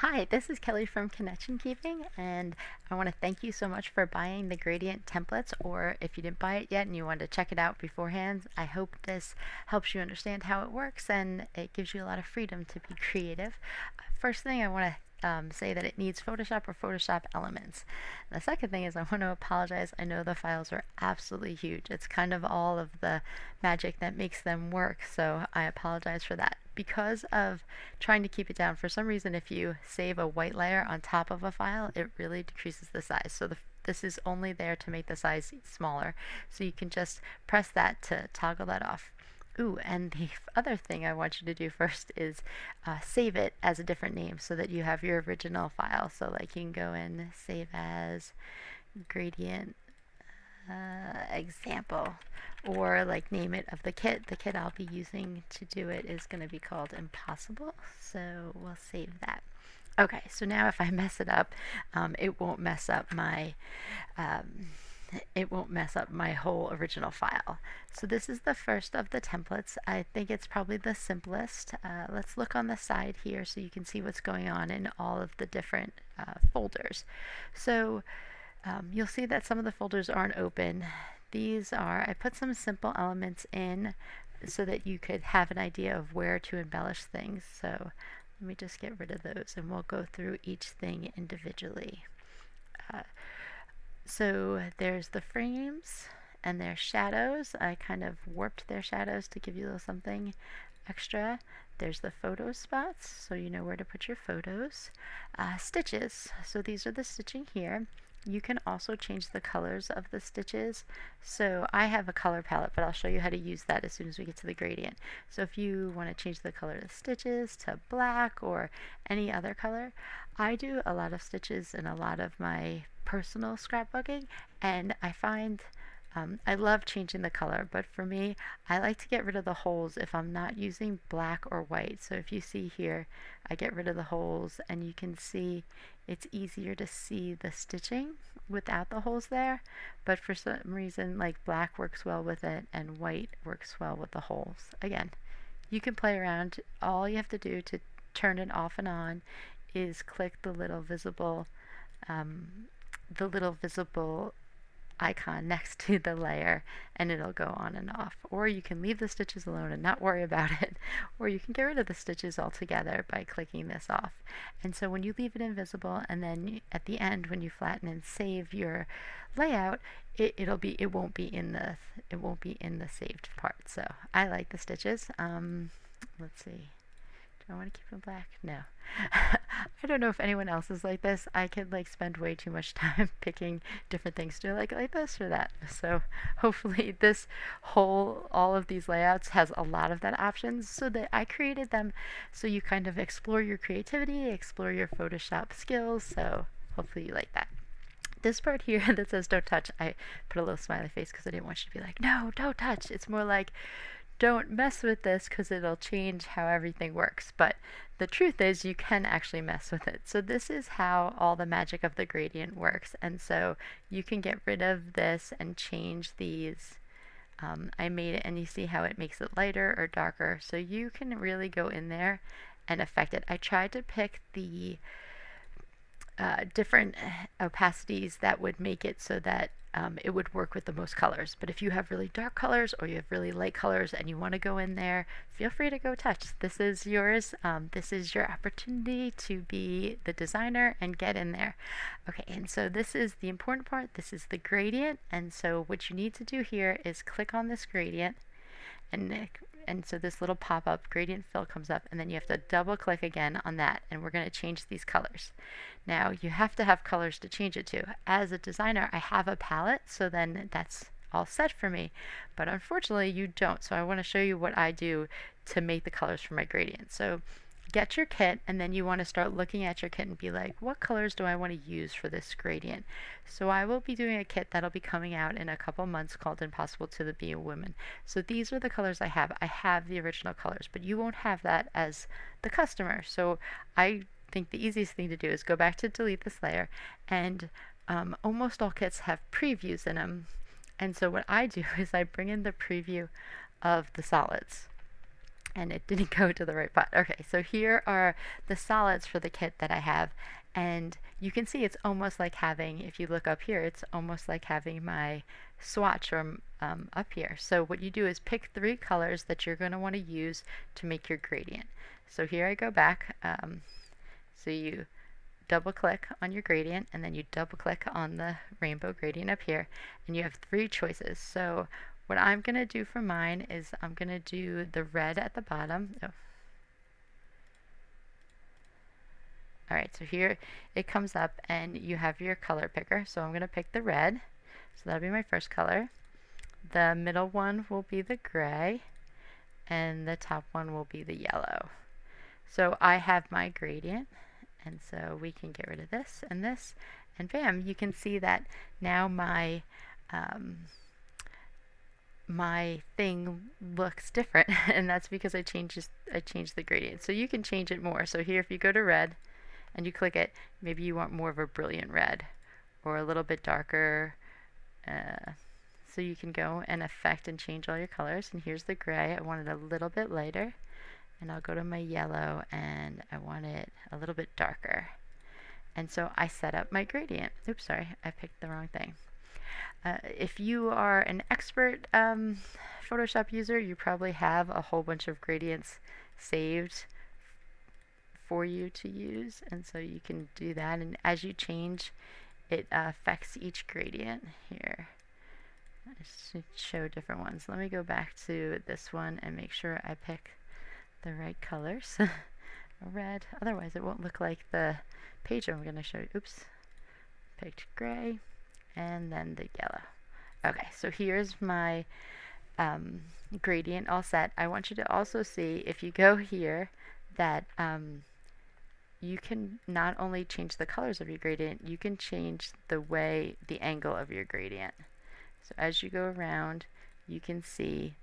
Hi, this is Kelly from Connection Keeping, and I want to thank you so much for buying the gradient templates, or if you didn't buy it yet and you wanted to check it out beforehand, I hope this helps you understand how it works and it gives you a lot of freedom to be creative. First thing I want to say that it needs Photoshop or Photoshop elements. The second thing is I want to apologize. I know the files are absolutely huge. It's kind of all of the magic that makes them work, so I apologize for that. Because of trying to keep it down, for some reason, if you save a white layer on top of a file, it really decreases the size. So this is only there to make the size smaller. So you can just press that to toggle that off. Ooh, and the other thing I want you to do first is save it as a different name so that you have your original file. So like you can go in, save as gradient example, or like name it of the kit. The kit I'll be using to do it is going to be called Impossible, so we'll save that. Okay, so now if I mess it up, it won't mess up my um, whole original file. So this is the first of the templates. I think it's probably the simplest. Let's look on the side here so you can see what's going on in all of the different folders. So you'll see that some of the folders aren't open. I put some simple elements in so that you could have an idea of where to embellish things. So let me just get rid of those and we'll go through each thing individually. Uh, so there's the frames and their shadows. I kind of warped their shadows to give you a little something extra. There's the photo spots, so you know where to put your photos. Stitches, so these are the stitching here. You can also change the colors of the stitches. So I have a color palette, but I'll show you how to use that as soon as we get to the gradient. So if you want to change the color of the stitches to black or any other color, I do a lot of stitches in a lot of my personal scrapbooking, and I find I love changing the color, but for me, I like to get rid of the holes if I'm not using black or white. So if you see here, I get rid of the holes and you can see it's easier to see the stitching without the holes there. But for some reason, like black works well with it and white works well with the holes. Again, you can play around. All you have to do to turn it off and on is click um, the little visible icon next to the layer and it'll go on and off. Or you can leave the stitches alone and not worry about it, or you can get rid of the stitches altogether by clicking this off. And so when you leave it invisible and then at the end when you flatten and save your layout, it won't be in the saved part. So I like the stitches. Let's see. Do I want to keep them black? No. I don't know if anyone else is like this. I could like spend way too much time picking different things. Do I like this or that? So hopefully all of these layouts has a lot of that options, so that I created them so you kind of explore your creativity, explore your Photoshop skills. So hopefully you like that. This part here that says don't touch, I put a little smiley face because I didn't want you to be like, no, don't touch. It's more like, don't mess with this because it'll change how everything works. But the truth is you can actually mess with it. So this is how all the magic of the gradient works. And so you can get rid of this and change these. I made it and you see how it makes it lighter or darker. So you can really go in there and affect it. I tried to pick the different opacities that would make it so that it would work with the most colors. But if you have really dark colors or you have really light colors and you want to go in there, feel free to go touch. This is yours. This is your opportunity to be the designer and get in there. Okay, and so this is the important part. This is the gradient. And so what you need to do here is click on this gradient and so this little pop-up gradient fill comes up and then you have to double click again on that and we're going to change these colors. Now you have to have colors to change it to. As a designer I have a palette, so then that's all set for me, but unfortunately you don't. So I want to show you what I do to make the colors for my gradient. So get your kit and then you want to start looking at your kit and be like, what colors do I want to use for this gradient? So I will be doing a kit that'll be coming out in a couple months called Impossible to Be a Woman. So these are the colors I have. I have the original colors, but you won't have that as the customer. So I think the easiest thing to do is go back to delete this layer, and almost all kits have previews in them. And so what I do is I bring in the preview of the solids. and it didn't go to the right pot. Okay, so here are the solids for the kit that I have, and you can see it's almost like having, if you look up here, it's almost like having my swatch from up here. So what you do is pick 3 colors that you're going to want to use to make your gradient. So here I go back, so you double click on your gradient, and then you double click on the rainbow gradient up here, and you have 3 choices. So what I'm going to do for mine is I'm going to do the red at the bottom. Oh. Alright, so here it comes up and you have your color picker. So I'm going to pick the red. So that'll be my first color. The middle one will be the gray, and the top one will be the yellow. So I have my gradient, and so we can get rid of this, and bam, you can see that now my my thing looks different, and that's because I changed the gradient. So you can change it more. So here, if you go to red and you click it, maybe you want more of a brilliant red or a little bit darker. So you can go and affect and change all your colors. And here's the gray. I want it a little bit lighter. And I'll go to my yellow, and I want it a little bit darker. And so I set up my gradient. Oops, sorry, I picked the wrong thing. If you are an expert Photoshop user, you probably have a whole bunch of gradients saved for you to use, and so you can do that. And as you change, it affects each gradient here. I should show different ones. Let me go back to this one and make sure I pick the right colors. Red, otherwise it won't look like the page I'm going to show you. Oops, picked gray, and then the yellow. Okay, so here's my gradient all set. I want you to also see, if you go here, that you can not only change the colors of your gradient, you can change the angle of your gradient. So as you go around, you can see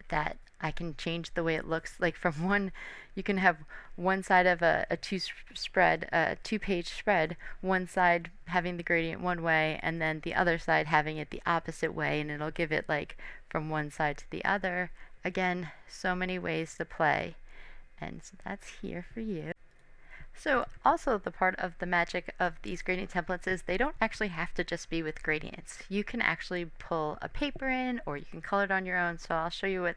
that I can change the way it looks. Like from one, you can have one side of a two-page spread, one side having the gradient one way, and then the other side having it the opposite way, and it'll give it like from one side to the other. Again, so many ways to play, and so that's here for you. So also the part of the magic of these gradient templates is they don't actually have to just be with gradients. You can actually pull a paper in, or you can color it on your own. So I'll show you what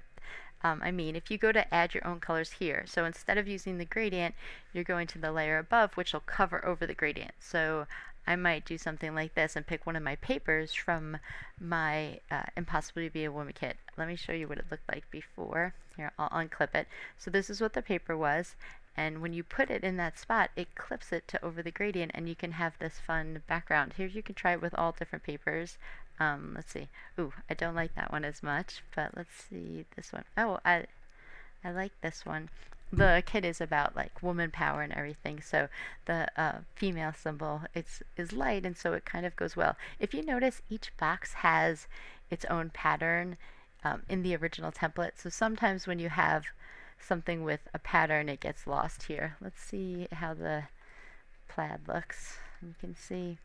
I mean. If you go to add your own colors here, so instead of using the gradient, you're going to the layer above, which will cover over the gradient. So I might do something like this and pick one of my papers from my Impossible to Be a Woman kit. Let me show you what it looked like before. Here, I'll unclip it. So this is what the paper was, and when you put it in that spot, it clips it to over the gradient, and you can have this fun background. Here you can try it with all different papers. Let's see. Ooh, I don't like that one as much, but let's see this one. Oh, I like this one. The kit is about like woman power and everything, so the female symbol is light, and so it kind of goes well. If you notice, each box has its own pattern in the original template, so sometimes when you have something with a pattern, it gets lost here. Let's see how the plaid looks. You can see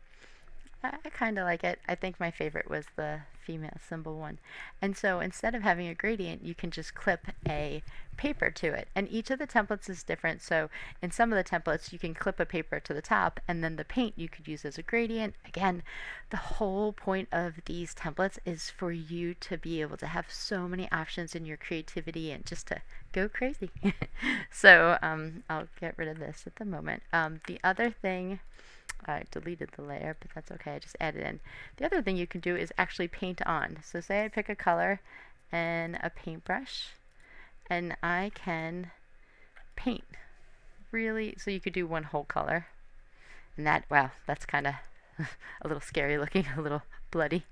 I kind of like it. I think my favorite was the female symbol one. And so instead of having a gradient, you can just clip a paper to it. And each of the templates is different. So in some of the templates, you can clip a paper to the top, and then the paint you could use as a gradient. Again, the whole point of these templates is for you to be able to have so many options in your creativity and just to go crazy. So I'll get rid of this at the moment. The other thing, I deleted the layer, but that's okay, I just added in. The other thing you can do is actually paint on. So say I pick a color and a paintbrush, and I can paint. Really, so you could do one whole color. And that, wow, that's kind of a little scary looking, a little bloody.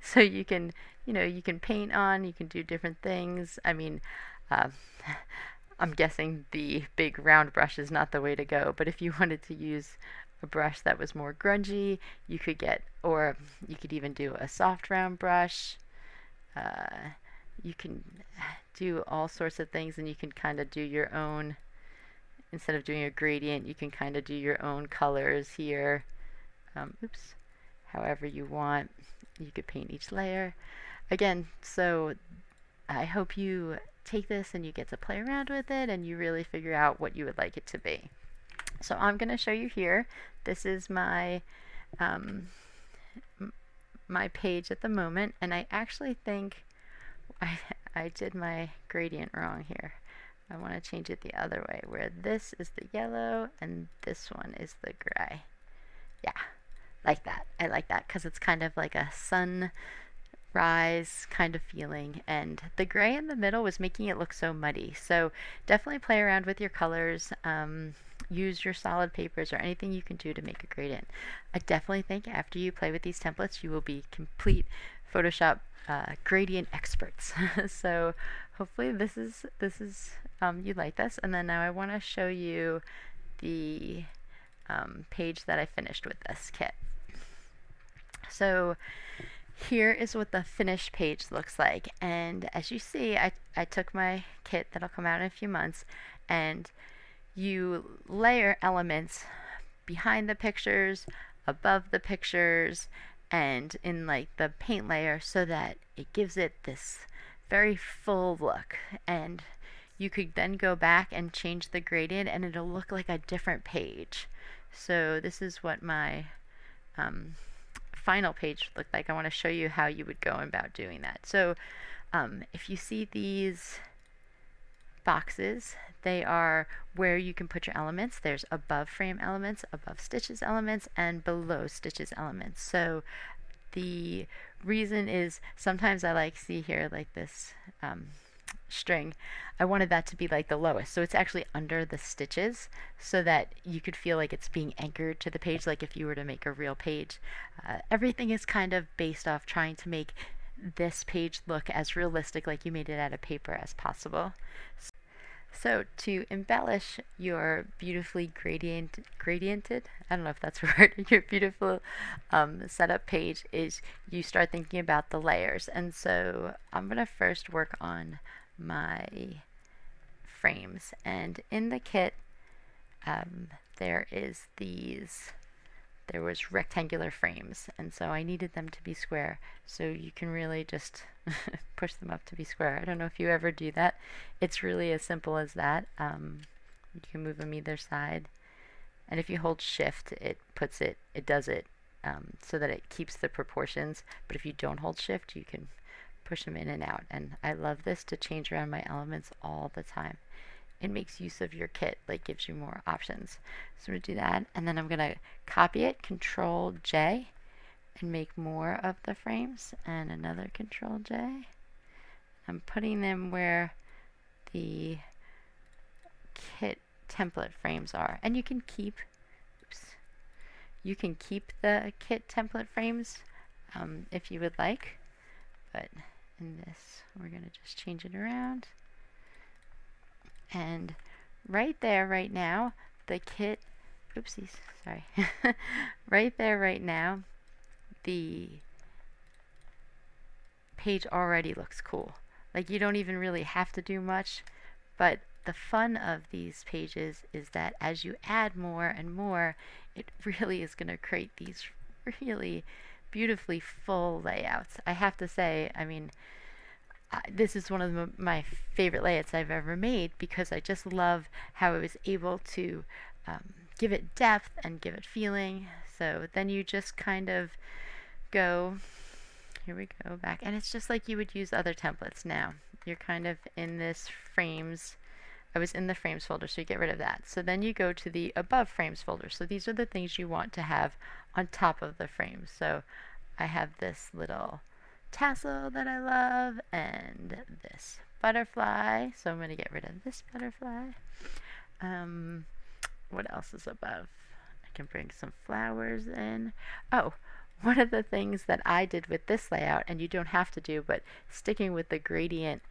So you can, you can paint on, you can do different things. I mean, I'm guessing the big round brush is not the way to go, but if you wanted to use a brush that was more grungy, you could get, or you could even do a soft round brush. You can do all sorts of things, and you can kind of do your own, instead of doing a gradient, you can kind of do your own colors here. Oops, however you want. You could paint each layer. Again, so I hope you take this and you get to play around with it and you really figure out what you would like it to be. So I'm going to show you here. This is my my page at the moment, and I actually think I did my gradient wrong here. I want to change it the other way, where this is the yellow and this one is the gray. Yeah, like that. I like that because it's kind of like a sunrise kind of feeling, and the gray in the middle was making it look so muddy. So definitely play around with your colors. Use your solid papers or anything you can do to make a gradient. I definitely think after you play with these templates, you will be complete Photoshop gradient experts. So hopefully this is you like this. And then now I want to show you the page that I finished with this kit. So here is what the finished page looks like. And as you see, I took my kit that'll come out in a few months, and you layer elements behind the pictures, above the pictures, and in like the paint layer, so that it gives it this very full look. And you could then go back and change the gradient and it'll look like a different page. So this is what my final page looked like. I want to show you how you would go about doing that. So if you see these boxes, they are where you can put your elements. There's above frame elements, above stitches elements, and below stitches elements. So the reason is sometimes I like, see here, like this string, I wanted that to be like the lowest, so it's actually under the stitches so that you could feel like it's being anchored to the page, like if you were to make a real page. Everything is kind of based off trying to make this page look as realistic, like you made it out of paper, as possible. So to embellish your beautifully gradiented, I don't know if that's a word, your beautiful setup page, is you start thinking about the layers. And so I'm going to first work on my frames. And in the kit, there was rectangular frames, and so I needed them to be square. So you can really just push them up to be square. I don't know if you ever do that. It's really as simple as that. You can move them either side, and if you hold shift, it does it so that it keeps the proportions. But if you don't hold shift, you can push them in and out. And I love this to change around my elements all the time. It makes use of your kit, like gives you more options. So I'm going to do that, and then I'm going to copy it, Control J, and make more of the frames, and another Control J. I'm putting them where the kit template frames are, and you can keep the kit template frames if you would like, but in this we're going to just change it around. And right there, right now, the kit, oopsies, sorry. Right there, right now, the page already looks cool. Like, you don't even really have to do much, but the fun of these pages is that as you add more and more, it really is going to create these really beautifully full layouts. I have to say, I mean, this is one of my favorite layouts I've ever made, because I just love how I was able to give it depth and give it feeling. So then you just kind of go, here we go back, and it's just like you would use other templates. Now you're kind of in this frames. I was in the frames folder, so you get rid of that. So then you go to the above frames folder. So these are the things you want to have on top of the frames. So I have this little tassel that I love, and this butterfly, so I'm going to get rid of this butterfly. What else is above? I can bring some flowers in. Oh, one of the things that I did with this layout, and you don't have to do, but sticking with the gradient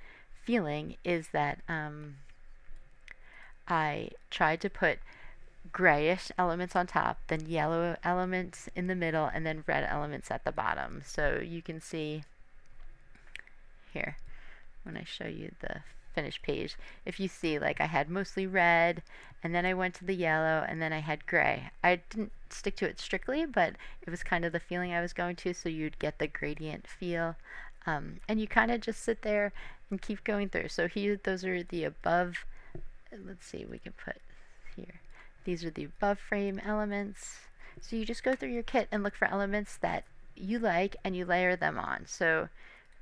feeling, is that I tried to put grayish elements on top, then yellow elements in the middle, and then red elements at the bottom. So you can see here when I show you the finished page, if you see, like, I had mostly red, and then I went to the yellow, and then I had gray. I didn't stick to it strictly, but it was kind of the feeling I was going to, so you'd get the gradient feel. And you kind of just sit there and keep going through. So here, those are the above, let's see, we can put here. These are the above frame elements. So you just go through your kit and look for elements that you like and you layer them on. So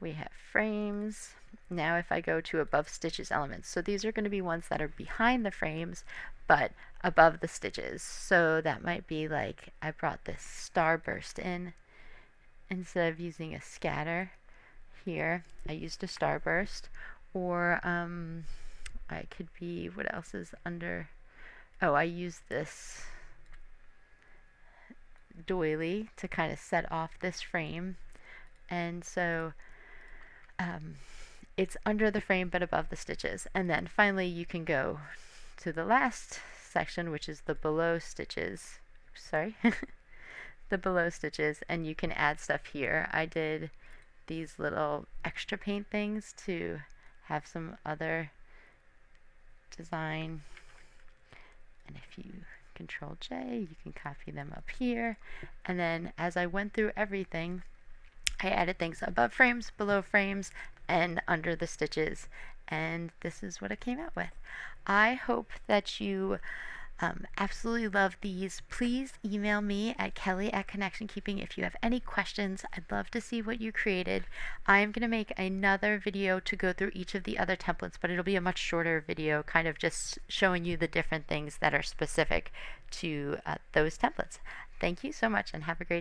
we have frames. Now if I go to above stitches elements, so these are going to be ones that are behind the frames but above the stitches. So that might be like I brought this starburst in instead of using a scatter. Here I used a starburst, or I could be, what else is under, oh, I used this doily to kind of set off this frame, and so it's under the frame but above the stitches. And then finally you can go to the last section, which is the below stitches. Sorry. The below stitches, and you can add stuff here. I did these little extra paint things to have some other design, and if you Control J, you can copy them up here. And then as I went through everything, I added things above frames, below frames, and under the stitches, and this is what I came out with. I hope that you absolutely love these. Please email me at kelly@connectionkeeping if you have any questions. I'd love to see what you created. I'm going to make another video to go through each of the other templates, but it'll be a much shorter video, kind of just showing you the different things that are specific to those templates. Thank you so much and have a great